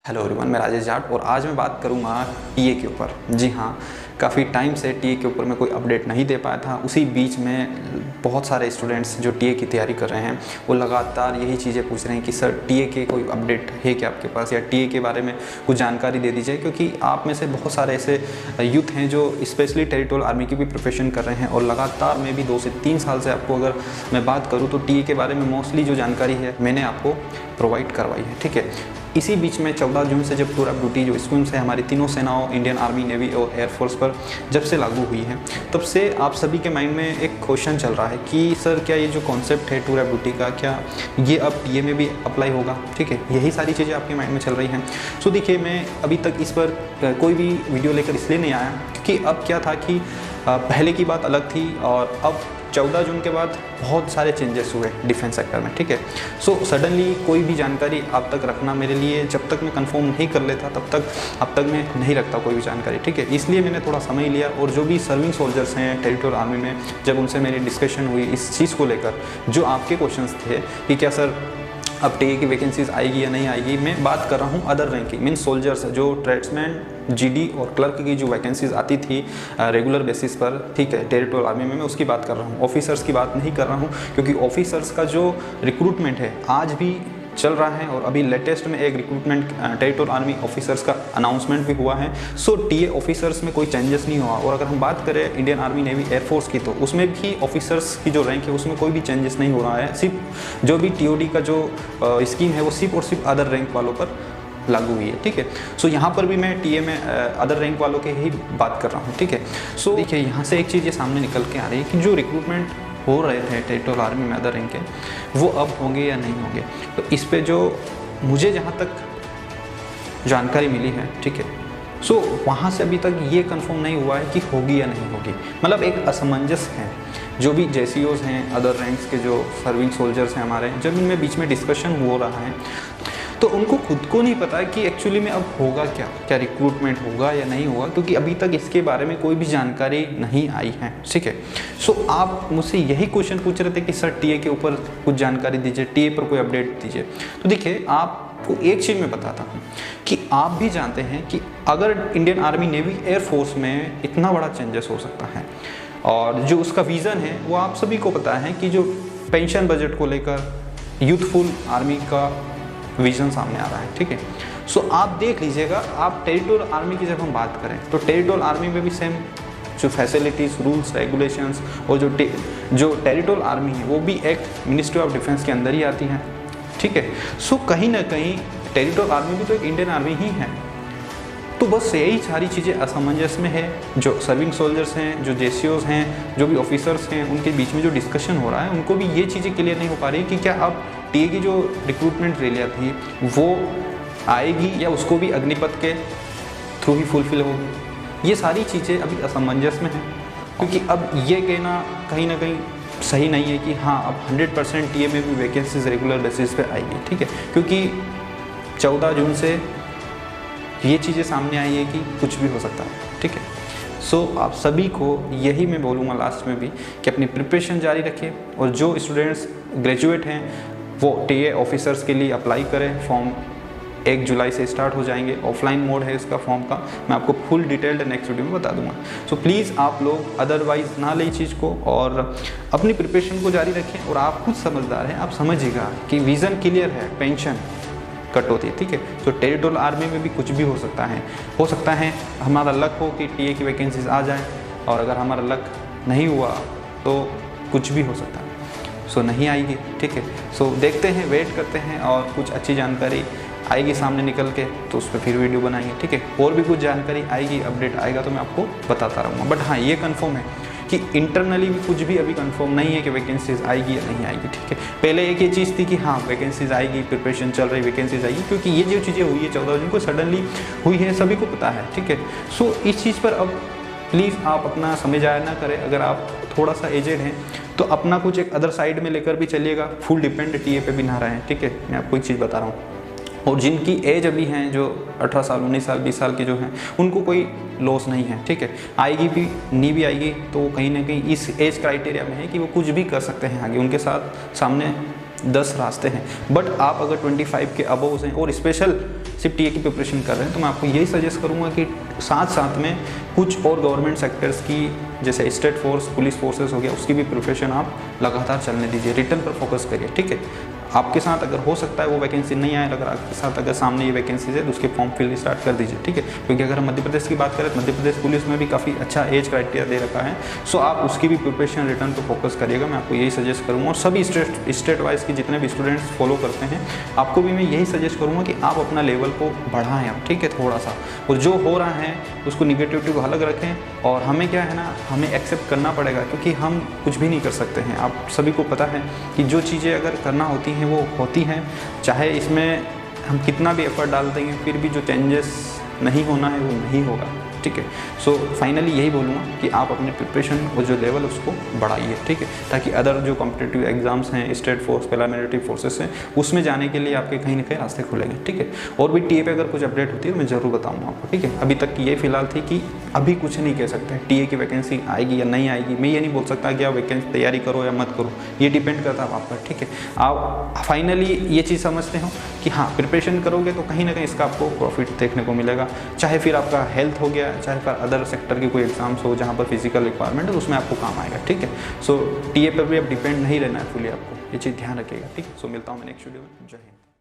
Hello everyone, मैं राजेश जाट और आज मैं बात करूंगा टीए के ऊपर। जी हाँ, काफ़ी टाइम से टीए के ऊपर मैं कोई अपडेट नहीं दे पाया था। उसी बीच में बहुत सारे स्टूडेंट्स जो टीए की तैयारी कर रहे हैं वो लगातार यही चीज़ें पूछ रहे हैं कि सर टीए के कोई अपडेट है क्या आपके पास, या टीए के बारे में कुछ जानकारी दे दीजिए। क्योंकि आप में से बहुत सारे ऐसे यूथ हैं जो स्पेशली टेरिटोरियल आर्मी की भी प्रिपरेशन कर रहे हैं और लगातार मैं भी 2 से 3 साल से आपको अगर मैं बात करूँ तो टीए के बारे में मोस्टली जो जानकारी है मैंने आपको प्रोवाइड करवाई है। ठीक है, इसी बीच में 14 जून से जब टूर ऑफ ड्यूटी जो स्कीम्स है हमारी तीनों सेनाओं इंडियन आर्मी, नेवी और एयरफोर्स पर जब से लागू हुई है, तब से आप सभी के माइंड में एक क्वेश्चन चल रहा है कि सर क्या ये जो कॉन्सेप्ट है टूर ऑफ ड्यूटी का, क्या ये अब टीए में भी अप्लाई होगा। ठीक है, यही सारी चीज़ें आपके माइंड में चल रही हैं। सो देखिए, मैं अभी तक इस पर कोई भी वीडियो लेकर इसलिए नहीं आया क्योंकि अब क्या था कि पहले की बात अलग थी और अब 14 जून के बाद बहुत सारे चेंजेस हुए डिफेंस सेक्टर में। ठीक है, सो सडनली कोई भी जानकारी आप तक रखना मेरे लिए, जब तक मैं कंफर्म नहीं कर लेता तब तक अब तक मैं नहीं रखता कोई भी जानकारी। ठीक है, इसलिए मैंने थोड़ा समय लिया और जो भी सर्विंग सोल्जर्स हैं टेरिटोरियल आर्मी में, जब उनसे मेरी डिस्कशन हुई इस चीज़ को लेकर, जो आपके क्वेश्चंस थे कि क्या सर अब टीए की वैकेंसीज आएगी या नहीं आएगी, मैं बात कर रहा हूँ अदर रैंकिंग मीन्स सोल्जर्स, जो ट्रेड्समैन, जीडी और क्लर्क की जो वैकेंसीज आती थी रेगुलर बेसिस पर। ठीक है, टेरिटोरियल आर्मी में मैं उसकी बात कर रहा हूँ, ऑफिसर्स की बात नहीं कर रहा हूँ। क्योंकि ऑफिसर्स का जो रिक्रूटमेंट है आज भी चल रहा है और अभी लेटेस्ट में एक रिक्रूटमेंट टेरिटोरियल आर्मी ऑफिसर्स का अनाउंसमेंट भी हुआ है। सो टीए ऑफिसर्स में कोई चेंजेस नहीं हुआ। और अगर हम बात करें इंडियन आर्मी, नेवी, एयरफोर्स की, तो उसमें भी ऑफिसर्स की जो रैंक है उसमें कोई भी चेंजेस नहीं हो रहा है। सिर्फ जो भी टीओडी का जो स्कीम है वो सिर्फ और सिर्फ अदर रैंक वालों पर लागू हुई है। ठीक है, सो यहाँ पर भी मैं टीए में अदर रैंक वालों के ही बात कर रहा हूँ। ठीक है, सो देखिए यहाँ से एक चीज़ ये सामने निकल के आ रही है कि जो रिक्रूटमेंट हो रहे थे टेरिटोरियल आर्मी में अदर रैंक के, वो अब होंगे या नहीं होंगे। तो इस पे जो मुझे जहाँ तक जानकारी मिली है, ठीक है, सो वहाँ से अभी तक ये कंफर्म नहीं हुआ है कि होगी या नहीं होगी। मतलब एक असमंजस है। जो भी जेसीओज हैं, अदर रैंक्स के जो सर्विंग सोल्जर्स हैं हमारे, जब इनमें बीच में डिस्कशन हो रहा है तो उनको खुद को नहीं पता कि एक्चुअली में अब होगा क्या, क्या रिक्रूटमेंट होगा या नहीं होगा, क्योंकि अभी तक इसके बारे में कोई भी जानकारी नहीं आई है। ठीक है, सो आप मुझसे यही क्वेश्चन पूछ रहे थे कि सर टीए के ऊपर कुछ जानकारी दीजिए, टीए पर कोई अपडेट दीजिए। तो देखिए, आपको एक चीज़ मैं बताता हूँ कि आप भी जानते हैं कि अगर इंडियन आर्मी, नेवी, एयरफोर्स में इतना बड़ा चेंजेस हो सकता है और जो उसका विज़न है वो आप सभी को पता है कि जो पेंशन बजट को लेकर यूथफुल आर्मी का विजन सामने आ रहा है। ठीक है, सो आप देख लीजिएगा, आप टेरिटोरियल आर्मी की जब हम बात करें तो टेरिटोरियल आर्मी में भी सेम जो फैसिलिटीज़, रूल्स, रेगुलेशंस और जो टेरिटोरियल आर्मी है वो भी एक मिनिस्ट्री ऑफ डिफेंस के अंदर ही आती हैं। ठीक है, सो कहीं ना कहीं टेरिटोरियल आर्मी भी तो एक इंडियन आर्मी ही है। तो बस यही सारी चीज़ें असमंजस में है। जो सर्विंग सोल्जर्स हैं, जो जेसीओज हैं, जो भी ऑफिसर्स हैं, उनके बीच में जो डिस्कशन हो रहा है उनको भी ये चीज़ें क्लियर नहीं हो पा रही कि क्या अब टीए की जो रिक्रूटमेंट रैलियाँ थी वो आएगी या उसको भी अग्निपथ के थ्रू ही फुलफिल होगी। ये सारी चीज़ें अभी असमंजस में हैं, क्योंकि अब ये कहना कहीं ना कहीं सही नहीं है कि हाँ अब 100% टीए में भी वैकेंसीज रेगुलर बेसिस पे आएगी। ठीक है, क्योंकि 14 जून से ये चीज़ें सामने आई है कि कुछ भी हो सकता है। ठीक है, सो आप सभी को यही मैं बोलूँगा लास्ट में भी कि अपनी प्रिपरेशन जारी रखें और जो स्टूडेंट्स ग्रेजुएट हैं वो टीए ऑफिसर्स के लिए अप्लाई करें। फॉर्म 1 जुलाई से स्टार्ट हो जाएंगे, ऑफलाइन मोड है इसका फॉर्म का, मैं आपको फुल डिटेल्ड नेक्स्ट वीडियो में बता दूंगा। सो प्लीज़ आप लोग अदरवाइज ना लें चीज़ को और अपनी प्रिपरेशन को जारी रखें। और आप खुद समझदार हैं, आप समझिएगा कि विज़न क्लियर है, पेंशन कट होती है। ठीक है, तो टेरिटोरियल आर्मी में भी कुछ भी हो सकता है हमारा लक हो कि टीए की वैकेंसीज आ जाए, और अगर हमारा लक नहीं हुआ तो कुछ भी हो सकता है। सो नहीं आएगी। ठीक है, सो देखते हैं, वेट करते हैं और कुछ अच्छी जानकारी आएगी सामने निकल के तो उस पर फिर वीडियो बनाएंगे। ठीक है, और भी कुछ जानकारी आएगी, अपडेट आएगा तो मैं आपको बताता रहूँगा। बट हाँ, ये कन्फर्म है कि इंटरनली भी कुछ भी अभी कंफर्म नहीं है कि वैकेंसीज आएगी या नहीं आएगी। ठीक है, पहले एक ये चीज़ थी कि हाँ वैकेंसीज आएगी, प्रिपरेशन चल रही, वैकेंसीज आएगी, क्योंकि ये जो चीज़ें हुई है 14 जून को सडनली हुई है, सभी को पता है। ठीक है, सो इस चीज़ पर अब प्लीज़ आप अपना समय जाया ना करें। अगर आप थोड़ा सा एजेड हैं तो अपना कुछ एक अदर साइड में लेकर भी चलिएगा, फुल डिपेंड टीए पे भी ना रहें। ठीक है, मैं आपको एक चीज़ बता रहा हूँ। और जिनकी एज अभी हैं, जो 18 साल, 19 साल, 20 साल के जो हैं, उनको कोई लॉस नहीं है। ठीक है, आएगी भी नहीं भी आएगी तो कहीं ना कहीं इस एज क्राइटेरिया में है कि वो कुछ भी कर सकते हैं आगे, उनके साथ सामने 10 रास्ते हैं। बट आप अगर 25 के अबव हैं और स्पेशल सिर्फ टीए की प्रिपरेशन कर रहे हैं तो मैं आपको यही सजेस्ट करूँगा कि साथ साथ में कुछ और गवर्नमेंट सेक्टर्स की जैसे स्टेट फोर्स, पुलिस फोर्सेस हो गया, उसकी भी प्रिपरेशन आप लगातार चलने दीजिए, रिटर्न पर फोकस करिए, ठीक है। आपके साथ अगर हो सकता है वो वैकेंसी नहीं आए, अगर आपके साथ अगर सामने ये वैकेंसीज है तो उसके फॉर्म फिल स्टार्ट कर दीजिए, ठीक है। क्योंकि अगर हम मध्य प्रदेश की बात करें तो मध्य प्रदेश पुलिस में भी काफ़ी अच्छा एज क्राइटेरिया दे रखा है, सो आप उसकी भी प्रिपरेशन रिटर्न पर फोकस करिएगा, मैं आपको यही सजेस्ट करूँगा। और सभी स्टेट वाइज की जितने भी स्टूडेंट्स फॉलो करते हैं आपको भी मैं यही सजेस्ट करूँगा कि आप अपना लेवल को बढ़ाएँ आप, ठीक है, थोड़ा सा, और जो हो रहा है उसको निगेटिविटी को अलग रखें। और हमें क्या है ना, हमें एक्सेप्ट करना पड़ेगा क्योंकि हम कुछ भी नहीं कर सकते हैं। आप सभी को पता है कि जो चीज़ें अगर करना होती हैं वो होती हैं, चाहे इसमें हम कितना भी एफर्ट डाल देंगे फिर भी जो चेंजेस नहीं होना है वो नहीं होगा, ठीक है। सो फाइनली यही बोलूँगा कि आप अपने प्रिपरेशन और जो लेवल उसको बढ़ाइए, ठीक है, ताकि अदर जो कॉम्पिटिटिव एग्जाम्स हैं, स्टेट फोर्स, पैरामिलिट्री फोर्सेस हैं, उसमें जाने के लिए आपके कहीं ना कहीं रास्ते खुलेंगे, ठीक है। और भी टीए पे अगर कुछ अपडेट होती है मैं ज़रूर बताऊँगा आपको, ठीक है। अभी तक की ये फिलहाल थी कि अभी कुछ नहीं कह सकते टीए की वैकेंसी आएगी या नहीं आएगी। मैं ये नहीं बोल सकता कि आप वैकेंसी तैयारी करो या मत करो, ये डिपेंड करता है आप पर, ठीक है। आप फाइनली ये चीज़ समझते हो कि हाँ प्रिपरेशन करोगे तो कहीं ना कहीं इसका आपको प्रॉफिट देखने को मिलेगा, चाहे फिर आपका हेल्थ हो गया, चाहे फिर अदर सेक्टर की कोई एग्जाम्स हो जहाँ पर फिजिकल रिक्वायरमेंट है, उसमें आपको काम आएगा, ठीक है। सो टीए पर भी अब डिपेंड नहीं रहना है फुली, आपको ये चीज़ ध्यान रखिएगा, ठीक है। सो मिलता हूँ मैं नेक्स्ट वीडियो में। जय हिंद।